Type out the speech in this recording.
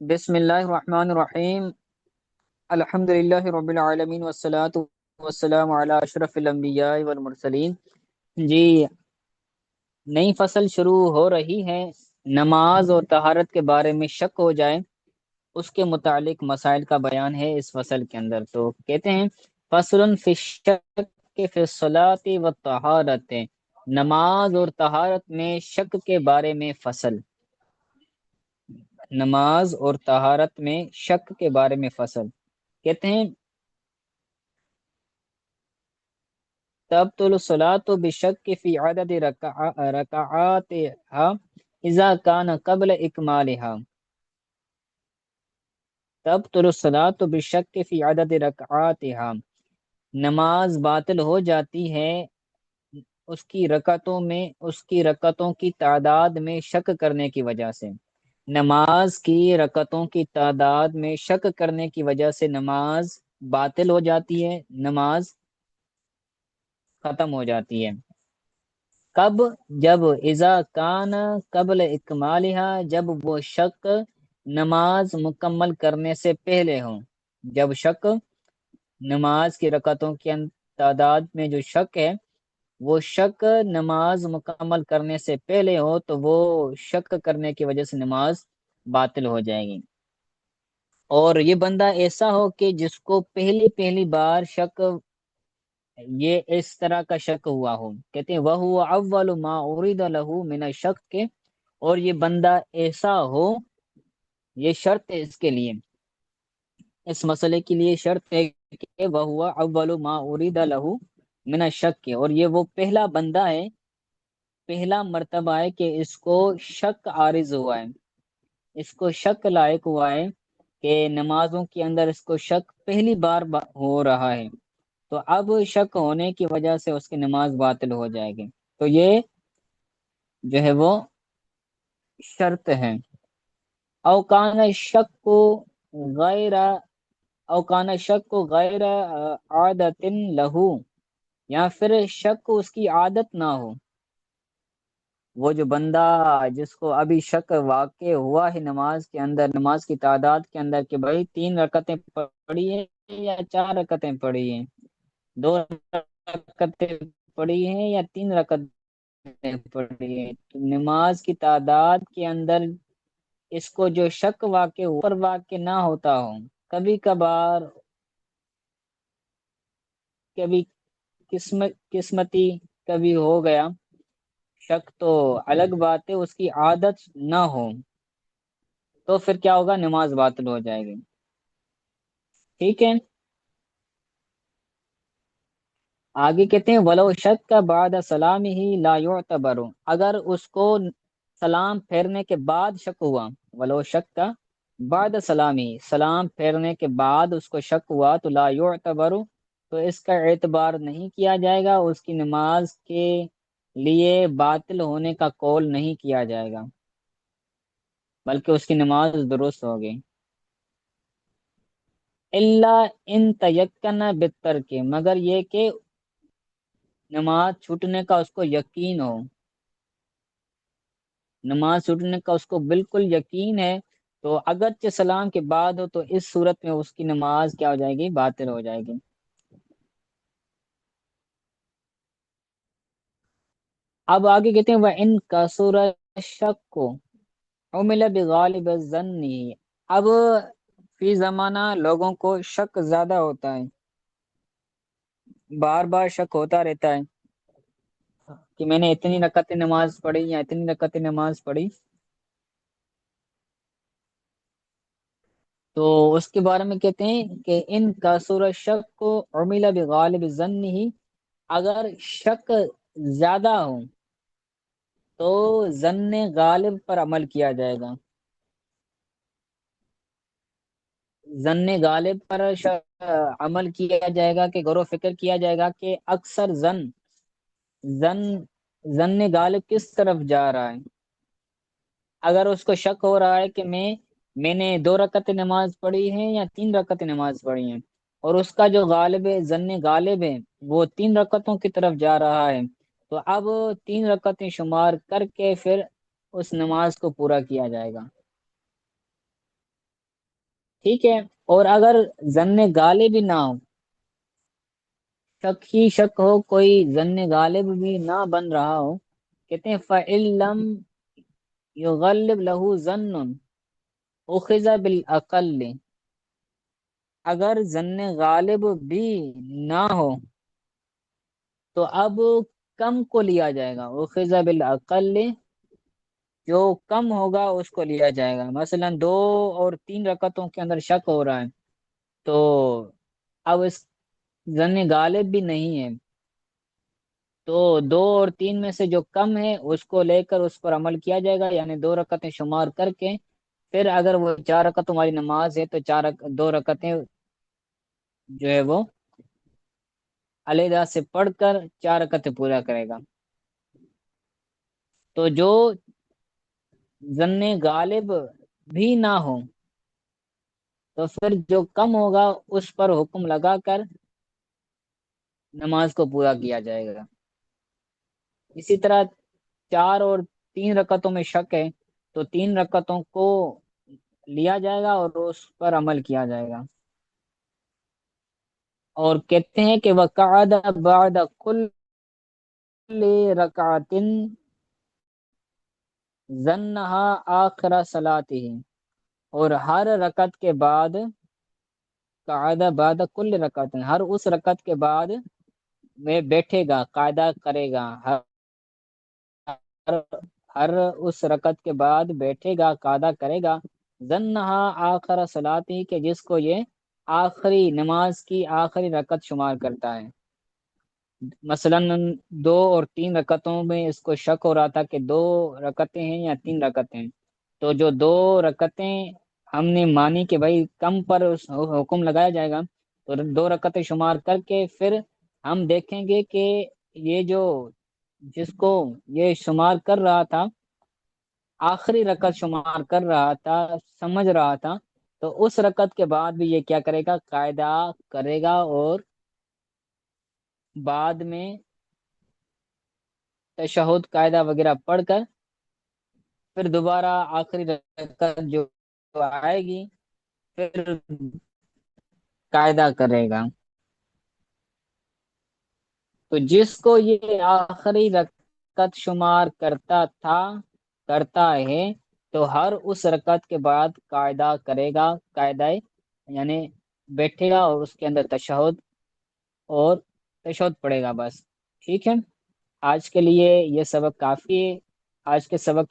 بسم اللہ الرحمن الرحیم۔ الحمد للہ رب العالمین والصلاة والسلام علی اشرف الانبیاء والمرسلین۔ جی، نئی فصل شروع ہو رہی ہے۔ نماز اور طہارت کے بارے میں شک ہو جائے اس کے متعلق مسائل کا بیان ہے اس فصل کے اندر۔ تو کہتے ہیں فصل فی الشک فی الصلاۃ والطہارت، نماز اور طہارت میں شک کے بارے میں فصل۔ نماز اور طہارت میں شک کے بارے میں فصل کہتے ہیں تبطل الصلاۃ بشک فی عدد رکعاتها اذا کان قبل اکمالها۔ تبطل الصلاۃ بشک فی عدد رکعاتها، نماز باطل ہو جاتی ہے اس کی رکعتوں کی تعداد میں شک کرنے کی وجہ سے۔ نماز کی رکعتوں کی تعداد میں شک کرنے کی وجہ سے نماز باطل ہو جاتی ہے، نماز ختم ہو جاتی ہے۔ کب؟ جب اذا کان قبل اکمالها، جب وہ شک نماز مکمل کرنے سے پہلے ہوں۔ جب شک نماز کی رکعتوں کی تعداد میں جو شک ہے، وہ شک نماز مکمل کرنے سے پہلے ہو تو وہ شک کرنے کی وجہ سے نماز باطل ہو جائے گی۔ اور یہ بندہ ایسا ہو کہ جس کو پہلی بار شک، یہ اس طرح کا شک ہوا ہو، کہتے ہیں وَهُوَ أَوَّلُ مَا أُرِيدَ لَهُ مِنَ الشَّكِّ، اور یہ بندہ ایسا ہو، یہ شرط ہے اس کے لیے، اس مسئلے کے لیے شرط ہے کہ وَهُوَ أَوَّلُ مَا أُرِيدَ لَهُ مِنَ الشَّكِّ، اور یہ وہ پہلا بندہ ہے، پہلا مرتبہ ہے کہ اس کو شک عارض ہوا ہے، اس کو شک لاحق ہوا ہے کہ نمازوں کے اندر اس کو شک پہلی بار ہو رہا ہے، تو اب شک ہونے کی وجہ سے اس کی نماز باطل ہو جائے گی۔ تو یہ جو ہے وہ شرط ہے۔ اوکان شک کو غیر اوکان شک کو غیر عادت لہو، یا پھر شک اس کی عادت نہ ہو۔ وہ جو بندہ جس کو ابھی شک واقع ہوا ہے نماز کے اندر، نماز کی تعداد کے اندر، کہ بھائی 3 رکعتیں پڑھی ہیں یا 4 رکعتیں پڑھی ہیں، 2 رکعتیں پڑھی ہیں یا 3 رکعتیں پڑھی ہیں، تو نماز کی تعداد کے اندر اس کو جو شک واقع اوپر واقع نہ ہوتا ہو، کبھی کبھار، کبھی قسمتی کبھی ہو گیا شک، تو الگ بات ہے، اس کی عادت نہ ہو تو پھر کیا ہوگا؟ نماز باطل ہو جائے گی۔ ٹھیک ہے، آگے کہتے ہیں ولو شک کا بعد سلام ہی لا یعتبر، اگر اس کو سلام پھیرنے کے بعد شک ہوا، ولو شک کا بعد سلامی، سلام پھیرنے کے بعد اس کو شک ہوا تو لا یعتبر، تو اس کا اعتبار نہیں کیا جائے گا، اس کی نماز کے لیے باطل ہونے کا قول نہیں کیا جائے گا، بلکہ اس کی نماز درست ہوگی۔ اللہ ان تیقن بالترک، مگر یہ کہ نماز چھوٹنے کا اس کو یقین ہو، نماز چھوٹنے کا اس کو بالکل یقین ہے، تو اگرچہ سلام کے بعد ہو تو اس صورت میں اس کی نماز کیا ہو جائے گی؟ باطل ہو جائے گی۔ اب آگے کہتے ہیں وَإِن كَثُرَ الشَّكُّ عُمِلَ بِغَالِبِ الظَّنِّ، اب فی زمانہ لوگوں کو شک زیادہ ہوتا ہے، بار بار شک ہوتا رہتا ہے کہ میں نے اتنی رکعت نماز پڑھی یا اتنی رکعت نماز پڑھی، تو اس کے بارے میں کہتے ہیں کہ ان کا سورہ شک کو عمل بغالب ظن ہی، اگر شک زیادہ ہو تو ظن غالب پر عمل کیا جائے گا، ظن غالب پر عمل کیا جائے گا، کہ غور و فکر کیا جائے گا کہ اکثر زن ظن غالب کس طرف جا رہا ہے۔ اگر اس کو شک ہو رہا ہے کہ میں نے 2 رکعت نماز پڑھی ہے یا 3 رکعت نماز پڑھی ہیں، اور اس کا جو غالب ہے، ظن غالب ہے، وہ 3 رکعتوں کی طرف جا رہا ہے، تو اب 3 رکعتیں شمار کر کے پھر اس نماز کو پورا کیا جائے گا۔ ٹھیک ہے، اور اگر ظن غالب بھی نہ ہو، شک ہی شک ہو، کوئی ظن غالب بھی نہ بن رہا ہو، کہتے ہیں فَإِن لَمْ يُغَلِّبْ لَهُ ظَنٌّ أُخِذَ بِالْأَقَلِّ، اگر ظن غالب بھی نہ ہو تو اب کم کو لیا جائے گا، اخذ بالاقل، جو کم ہوگا اس کو لیا جائے گا۔ مثلا 2 اور 3 رکعتوں کے اندر شک ہو رہا ہے، تو اب اس ظن غالب بھی نہیں ہے، تو 2 اور 3 میں سے جو کم ہے اس کو لے کر اس پر عمل کیا جائے گا، یعنی 2 رکعتیں شمار کر کے، پھر اگر وہ 4 رکعت ہماری نماز ہے تو 2 رکعتیں جو ہے وہ علیحدہ سے پڑھ کر 4 رکعتیں پورا کرے گا۔ تو جو ظن غالب بھی نہ ہو تو پھر جو کم ہوگا اس پر حکم لگا کر نماز کو پورا کیا جائے گا۔ اسی طرح 4 اور 3 رکعتوں میں شک ہے تو 3 رکعتوں کو لیا جائے گا اور اس پر عمل کیا جائے گا۔ اور کہتے ہیں کہ وقعد بعد کل رکعت ظنہا آخر صلاته، اور ہر رکعت کے بعد، قعدہ بعد کل رکعت، ہر اس رکعت کے بعد میں بیٹھے گا، قاعدہ کرے گا، ہر ہر اس رکعت کے بعد بیٹھے گا، قاعدہ کرے گا، ظنہا آخر صلاتی، کہ جس کو یہ آخری نماز کی آخری رکعت شمار کرتا ہے۔ مثلا 2 اور 3 رکعتوں میں اس کو شک ہو رہا تھا کہ 2 رکعتیں ہیں یا 3 رکعتیں، تو جو 2 رکعتیں ہم نے مانی کہ بھائی کم پر حکم لگایا جائے گا، تو 2 رکعتیں شمار کر کے پھر ہم دیکھیں گے کہ یہ جو جس کو یہ شمار کر رہا تھا، آخری رکعت شمار کر رہا تھا، سمجھ رہا تھا، تو اس رکعت کے بعد بھی یہ کیا کرے گا، قاعدہ کرے گا، اور بعد میں تشہد قاعدہ وغیرہ پڑھ کر پھر دوبارہ آخری رکعت جو آئے گی پھر قاعدہ کرے گا۔ تو جس کو یہ آخری رکعت شمار کرتا ہے تو ہر اس رکعت کے بعد قاعدہ کرے گا، قاعدہ یعنی بیٹھے گا اور اس کے اندر اور تشہد پڑھے گا، بس ٹھیک ہے۔ آج کے لیے یہ سبق کافی ہے۔ آج کے سبق